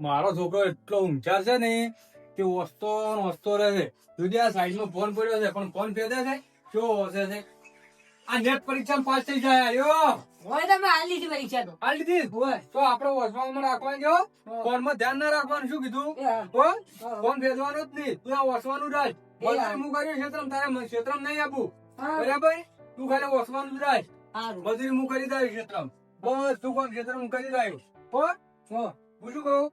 મારો છોકરો એટલો ઊંચા છે ને કે વસતો રહે છે. જોજે આ સાઈડમાં ફોન પડ્યો છે પણ ફોન ફેદે છે કેવો હશે છે. આ નેટ પરીક્ષા પાસ થઈ જાય આર્યો. હોય તમે હાલ લીધી પરીક્ષા તો. આ લીધી હોય. તો આપણે વસવામાં રાખવાનું જો ફોન માં ધ્યાન ના રાખવાનું. શું કીધું? ફોન ફેદવાનો જ નહીં. તું આ વસવાનું રાખ. મજૂરી હું કર્યું ક્ષેત્રમાં, તારે ક્ષેત્રમાં નહીં આપું. બરાબર? તું ખાલી વસવાનું જ રાખ. મજૂરી હું કરી દઈશ ક્ષેત્રમાં. બસ તું કોણ ક્ષેત્રમાં કરી દઈશ. હું શું કહું?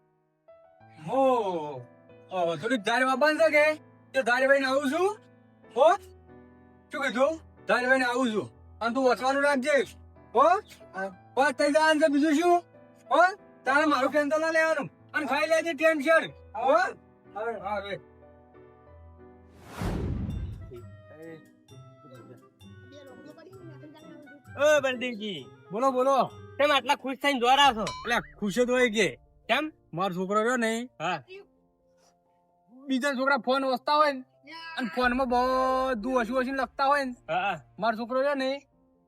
થોડીક ધારે વાપન છે કે ધારે ભાઈ આવું છું. શું કીધું? ધારે ભાઈ આવું છું અને તું વસવાનું રાખજે. બસ થઈ જાય છે. બીજું શું? તારે મારું ટેન્શન ના લેવાનું અને ખાઈ લેજે ટેન્શન. ઓ બલદેવજી, બોલો બોલો. તમે આટલા ખુશ થઈને જોરા છો? એટલે ખુશ જ હોય કે કેમ? મારો છોકરો રહ્યો ને, હા, બીજા છોકરા ફોન વસતા હોય ને અને ફોન માં બધું ઓછી લખતા હોય ને, હા, મારો છોકરો રહ્યો ને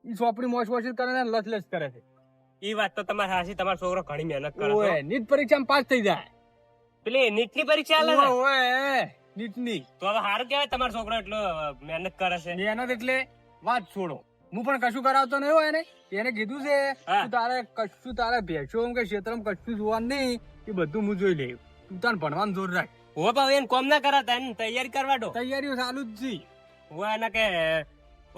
એ ચોપડી મોશ કરે ને લચ કરે છે. એ વાત તો તમારે સાચી. તમારો છોકરો ઘણી મહેનત કરે ઓય, છે. નીટ પરીક્ષામાં પાસ થઈ જાય. પેલી નીટની પરીક્ષા આલે છે? ઓય, નીટની. તો હવે સારું કહેવાય તમારો છોકરો એટલો મહેનત કરે છે. મહેનત એટલે વાત છોડો. હું પણ કશું કરાવતો નહીં હોય ને, એને કીધું છે હા. તું તારે ભેંસો કે ક્ષેત્રમાં કશું જોવાનું નહીં, એ બધું હું જોઈ લઈશ. તું તારે ભણવાનું જોર રાખ. હો ભાવ એને કોમ ના કરાતા, એને તૈયારી કરવા દો. તૈયારીઓ ચાલુ જ છે. હું એને કે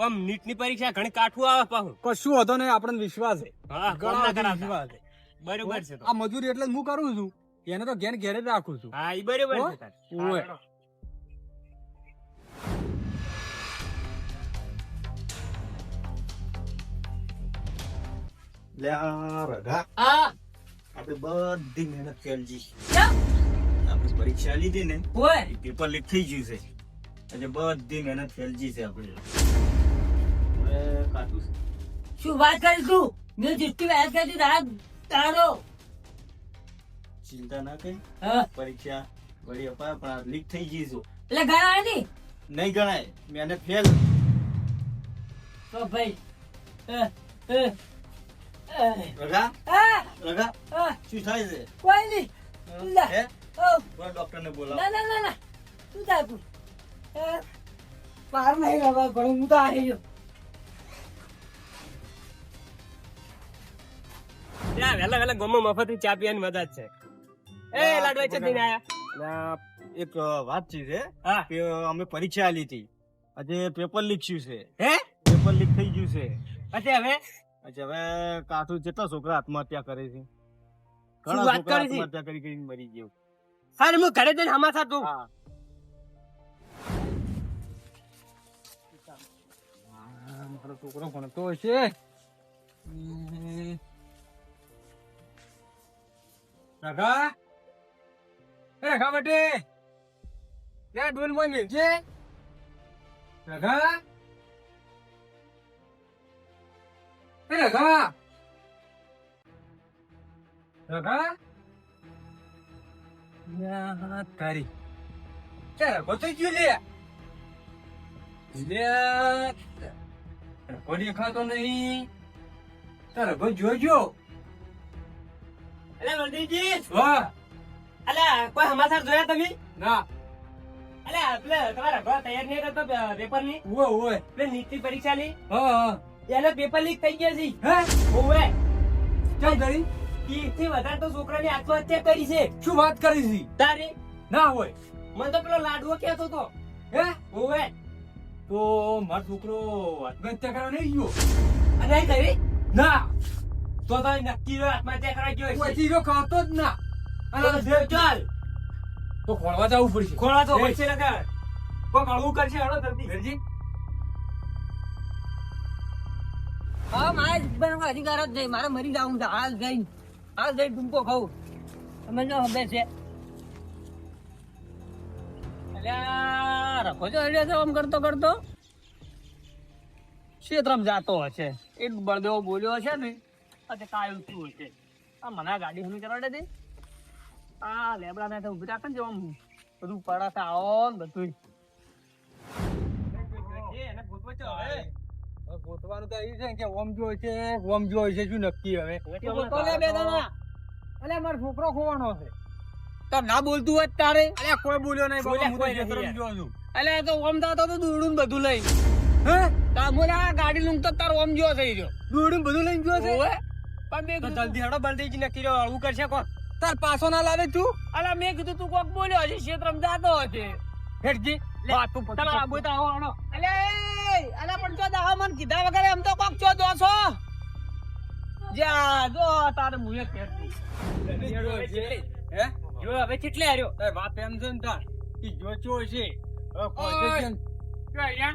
આમ નીટની પરીક્ષા ઘણી કાઠું આવે પાછું. કશું હતો ને, આપણને વિશ્વાસ છે. હા, કોમ ઘણો ના બધો કરાતા. વિશ્વાસ છે. બરોબર છે તો. આ મજૂરી એટલે જ હું કરું છું. એને તો ઘેર જ રાખું છું. હા, એ બરોબર હો? છે તાર. ઓય. હા, લે આ રઘા, હા. આપણે બધી મહેનત કરેલી. કેમ? આપણે પરીક્ષા લીધી ને, હોય. એ પેપર લીક થઈ ગયું છે. એટલે બધી મહેનત ફેલજી છે આપણે. હવે કાઢું છે. શું વાત કરીશું? મેં જેટલી વાત કરી રાત તારો. ચિંતા ના કરી. હા. પરીક્ષા વળી અપાય પણ આ લીક થઈ ગઈ છે. એટલે ગણાય નહીં નહીં ગણાય, મહેનત ફેલ. તો ભાઈ. રઘા, હા. રઘા, હા. શું થાય છે? કોઈ નહીં. લે. હે? ઓ. કોઈ ડોક્ટરને બોલાવો. ના. શું થાય તું? બહાર નહીં રહેવા ઘણું હું તો આવી ગયો. ત્યાં વહેલા ગામમાં મફતની ચા પીવાની મજા જ છે. એ લાડવા ચટણી આયા. એટલે એક વાત છે હા. કે અમે પરીક્ષા આલી હતી. આજે પેપર લીક થયું છે. હે? પેપર લીક થઈ ગયું છે. પછી હવે અચ્છા, હવે કાઠું જેટલા છોકરા આત્મહત્યા કરે છે. શું ઘણા વાત છોકરા કરી છે? આત્મહત્યા કરીને મરી ગયું. સારું, હું ઘરે જઈને હમાસા તું. હા. મારો છોકરો ભણતો હશે. રઘા, રઘા બેટે, ત્યાં ડોલ માં મિલશે. રઘા, રઘા, તારી ક્યારે રઘો થઈ ગયો લે. રઘો દેખાતો નહીં. તારે રઘો જોજો. અલે વલદેવજી, વાહ અલે કોઈ હમાસા જોયા તમે? ના. અલે આપણે તમારા ઘર તૈયાર નહીં કરતો પેપર ની. ઓય એટલે નીટની પરીક્ષા ની હા એનો પેપર લીક થઈ ગયો છે. હે ઓવે, કેમ કરી? થી વધારે તો છોકરાની આત્મહત્યા કરી છે. શું વાત કરી છે? તારે ના હોય. મને તો પેલો લાડવો કહેતો તો. હે ઓવે, તો મારો છોકરો આત્મહત્યા કરવા નહીં ગયો. અને અહીં કરી ના, તો નક્કી આત્મહત્યા કરવા ગયો કોઈ છે. ચીજો ખાતો જ ના. અને ચાલ તો ખોળવા જવું પડશે. ખોળા તો હોય છે ને કાં. કોક હળવું કરશે, હળો જલ્દી. ઘરજી હા, મારે જીવનનો અધિકાર જ નહીં. મારે મરી જવું છે. હાલ જઈ ટૂંકો ખાવું. તમે જો હવે છે અલ્યા રખો છો એટલે તો આમ કરતો ક્ષેત્રમાં જાતો હશે. એ બળદેવો બોલ્યો હશે ને અને કાયું શું હશે. આ મને આ ગાડી હમી કરવા દે. આ લેબડા ને ઉભી રાખે ને જો આમ બધું પડાતા આવો ને બધું. એને ગોતવો છે હવે. હવે ગોતવાનું તો એ છે કે ઓમ જો છે શું નક્કી હવે. તો લે બે દાણા. અલ્યા મારો છોકરો ખોવાનો છે. તો ના બોલતું હોય તારે અલ્યા કોઈ બોલ્યો નહીં બાપા, હું તો કોઈ નહીં ક્ષેત્રમાં યાર. ગયો છું. એટલે એ તો ઓમ થતો તો દોરડું ને બધું લઈ હે? તામોલા ગાડી લઉં તો તાર ઓમ જો થઈ ગયો દોરડું બધું લઈને ગયો છે? ઓવે. પણ મેં તો કીધું જલ્દી હેડો બલદેવજી નક્કી રહ્યો હળવું કરશે કોણ તાર પાછો ના લાવે તું? અલા મેં કીધું તું કોક બોલ્યો હશે ક્ષેત્રમાં જાતો હશે હેડજી. વાત તું તમારા આબુ તો આવો આણો અલે અલા પણ જો દાવા મન કીધા વગર એમ તો કોક ચો દો છો જા જો તારે મુએ કેર હે? જો હવે કેટલે હાર્યો તારી વાત એમ છે ને તાર. ઈ જોચો છે. હવે કોઈ ઓય. છે કેમ?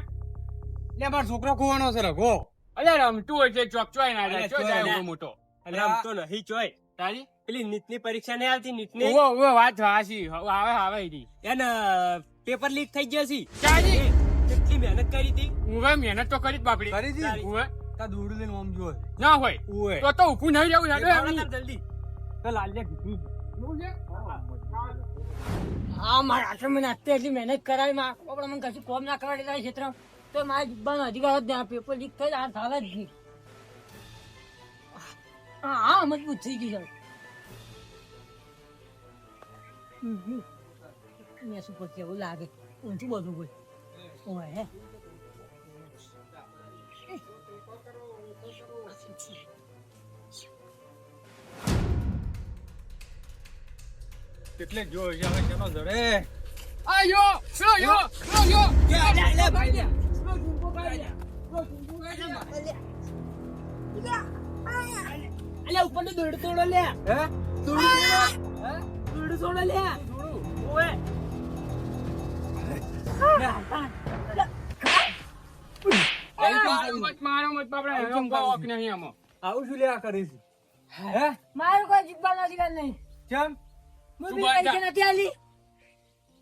લે મારો છોકરો ખોવાનો છે રઘો. અલ્યા રમતું હોય છે ચોકચોય ના જાય, જાય ચોય જાય. મોટો અરે આમ તો નહીં ચોય તારી પેલી નીટની પરીક્ષા નહીં આવતી નીટની ઓવો ઓવો વાત હાસી આવે આવે ઈ એને પેપર લીક થઈ ગયા છે ચાલી કેટલી મહેનત કરી હતી ઉવે મહેનત તો કરી જ બાપડી કરી દી? ઉવે તાર દોરડું લઈને આમ જો છે. ના હોય ઓય. તો ઊભું નહીં રહેવું હેડો આવડા તાર જલ્દી તો લાલ્યા કીધું. હા મારા આટલે મને અત્યારે એટલી મહેનત કરાવી માં આપણે મને કશું કોમ ના કરવા દેતા ક્ષેત્ર તો મારા જીબ્બાનો અધિકાર જ નહીં પેપર લીક થઈ આ થાલ જ નહીં હા હા મજબૂત થઈ ગઈ છે મેં શું પછી એવું લાગે ઊંચું બધું કોઈ ઓય હે કેટલે જો છે હવે શેનો જડે? આયો યો અલ્યા ઉપર તો દોડ તોડો લે હે? દોડ તોડો લે ઓય મારો મત બાપડા હેડો પાવક નહીં આમાં આવું શું લ્યા કરે છે? હે? મારો કોઈ જીબ્બાનો અધિકાર નહીં કેમ? હું તું બી બાજા. પરીક્ષા નથી આલી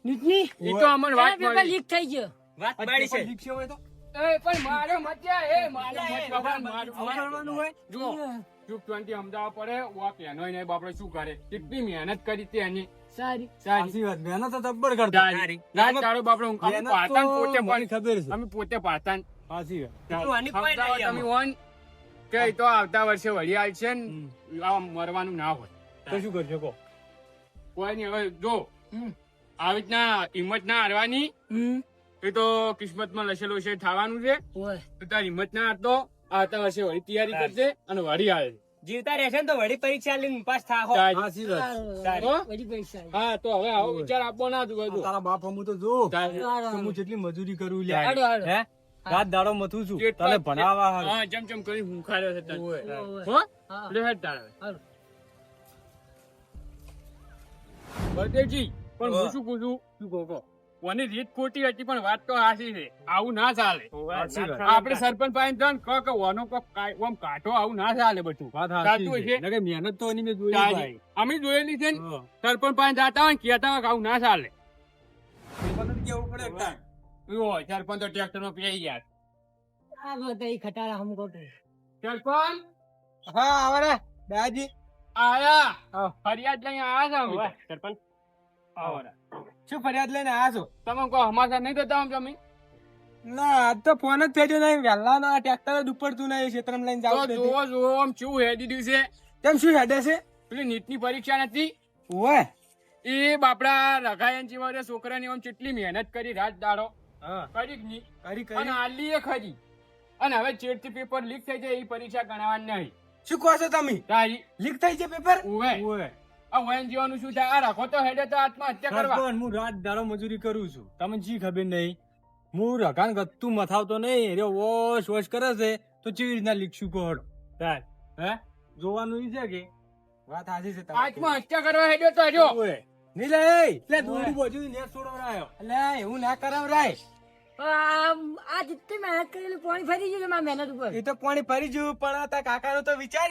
નીટની ઈ તો અમન વાત પેપર મળી લીક થઈ ગયો વાત આ મારી પેપર છે લીક છે હોય તો? એ પણ મારો મત ક્યાં? એ મારો મત બાપડા મારો કરવાનું હોય? જો ચૂપ 20 અમદાવાદ પડે વા પેનો ને બાપડે શું કરે કેટલી મહેનત કરી તે એની સારી સાચી વાત. મહેનત તો જબ્બર કરતો. રાત તારો બાપડો અમે મહેનત પાડતા તો પોતે મને પણ ખબર છે. અમે પોતે પાડતા સાચી વાત. તું આની કોઈ સમજાવો નહીં તમે આમાં. ઓન કે ઈ તો આવતા વર્ષે વળી આવી છે ને આ મરવાનું ના હોય તો શું કરશો કહો? કોઈ નહીં હવે જો આવી રીતના હિંમત ના હારવાની એ તો કિસ્મતમાં લખેલું છે થવાનું છે ઓય તો તાર હિંમત ના હારતો આવતા વર્ષે વળી તૈયારી કરજે અને વળી આવે જીવતા રહેશે ને તો વળી પરીક્ષા લઈને પાસ થાહો સાચી વાત. સારું બધી પૈસા હા તો હવે આવો વિચાર આપવો ના તું બધું તારા બાપ હમું તો જો કે હું જેટલી મજૂરી કરું લ્યા. હાડો હાડો હે? રાત દાડો મથું છું કેટલા- તને ભણાવવા હારું. હા જેમ જેમ કરી હું ખાડ્યો છે તને. ઓય. હો હા લે હેડ તારે હાલો. બળદેવજી પણ હું શું પૂછું શું કહો કોની રીત ખોટી હતી પણ વાત તો હાસી છે આવું ના ચાલે સાચી વાત. આપણે સરપંચ પાસે જઈને કહો કે વાનો કોક આમ કાઢો આવું ના ચાલે બધું વાત સાચું સાચી છે. છે. નકર મહેનત તો એની મેં જોઈ તારી. ભાઈ. અમે જોયેલી છે ને હા. સરપંચ પાસે જાતા હોય ને કહેતા હોય કે આવું ના ચાલે મને તો કેવું પડે તાર. ઓ સરપંચ તો ટ્રેક્ટર માં પી યાર આ બધા ઈ ખટારા હમ કોટ સરપંચ હા આવે રે દાદાજી. આયા હા. ફરિયાદ લઈને આયા છે અમે. સરપંચ આવો રે. શું ફરિયાદ લઈને આયા છો? તમે કહો હમાસા નહીં દેતા આમ તમે ના આજ તો ફોન જ થયો નહીં. વહેલા ના ટ્રેક્ટર જ ઉપડતું નહીં. ક્ષેત્રમાં લઈને તો જાવ તો જોવો જોવો આમ કેવું હેડી દીધું છે કેમ શું હેડે છે? પેલી નીટની પરીક્ષા નથી ઓય. એ બાપડા રઘાયન જીવારે છોકરાની આમ કેટલી મહેનત કરી રાત દાડો હા. કરી જ નહીં કરી કરી. અને આલી એ ખરી અને હવે ચેડથી પેપર લીક થઈ જાય એ પરીક્ષા ગણવાની નહીં શું કહો છો તમે? તારી લીક થઈ છે પેપર? ઓવે ઓય. આ વયન જીવાનું શું થાય આ રાખો તો હેડે તો આત્મહત્યા કરવા સરપંચ, હું રાત દાડો મજૂરી કરું છું. તમને જી ખબર નહીં. હું રકાન ગત્તું મથાવતો નહીં. રે વોશ વોશ કરે છે તો ચેવી રીતના લીકશું કોહડો. તાર. હે? જોવાનું ઈ છે કે વાત સાચી છે તમારી. આત્મહત્યા કરવા હેડ્યો તો હજો ઓય. નહીં લે એ. લે દોરડું બધું નેટ છોડવરાયો. લે એવું ના કરાવરાય. આ જેટલી મહેનત કરેલી પાણી ફરી ગયું છે મારી મહેનત ઉપર એ તો પાણી ફરી ગયું પણ આ તારા કાકાનો તો વિચાર.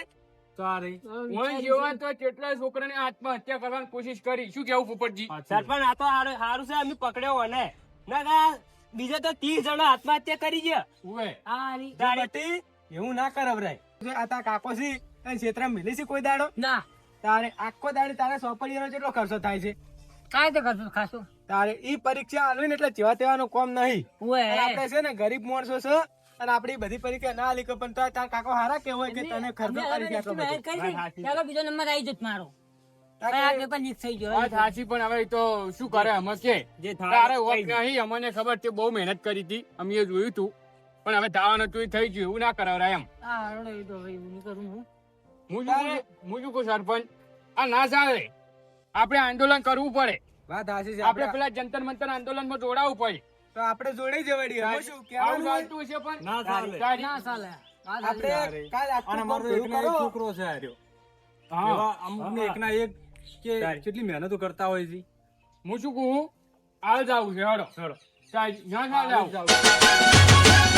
સારી. વયન જીવાન તો કેટલાય છોકરાને આત્મહત્યા કરવાની કોશિશ કરી શું કેવું પોપટજી સરપંચ આ તો સારું છે અમે પકડ્યો ને ના કા બીજા તો 30 જણા આત્મહત્યા કરી ગયા ઓવે આ રી. બટી એવું ના કરાવરાય. આ તારા કાકો છે એ ક્ષેત્રમાં મિલી છે કોઈ દાડો? ના તારે આખો દાડે તારે સોપડીનો કેટલો ખર્ચો થાય છે? કાંઈ તો કરશો ખાસો તારે ઈ પરીક્ષા આલવી ને એટલે જેવા તેવાનું કોમ નહીં. ઓય અને આપણે છે ને ગરીબ માણસો છે અને આપડી બધી પરીક્ષા ના લીધો પણ તાર કાકો હારા કેવો હોય કે તને ખર્ચો કરી અમે છે આટલો એટલી મહેનત બધો. કરી છે. ચાલો બીજો નંબર આવી જત મારો આ પેપર લીક થઈ ગયો વાત સાચી, પણ હવે તો શું કરે અમે કે જે તારે હોક નહીં, અમને ખબર તે બહુ મહેનત કરી હતી, અમે એ જોયું તું, પણ હવે થવાનું હતું એ થઈ ગયું, એવું ના કરાવરાય એમ. હા હરડો એ તો હવે એવું નહીં કરું હું. હું શું કહું સરપંચ, આ ના ચાલે, આપણે આંદોલન કરવું પડે. વાત સાચી છે. આપણે પેલા જંતર મંતર આંદોલનમાં જોડાવવું પડે. તો આપણે જોડે જવાડી. હવે શું આવું કહેવાનું હોય? ચાલતું હશે પણ ના ચાલે. ના ચાલે વાત આપણે સાચી. કાલ આખું અને અમારો ભેગું એકના એક કરો. છોકરો છે આર્યો. હા, એવા અમુકને એકના એક કે કેટલી મહેનતો કરતા હોય છે. હું શું કહું, હાલ જાવું છે, હેડો. હેડો. ના ચાલે આવું.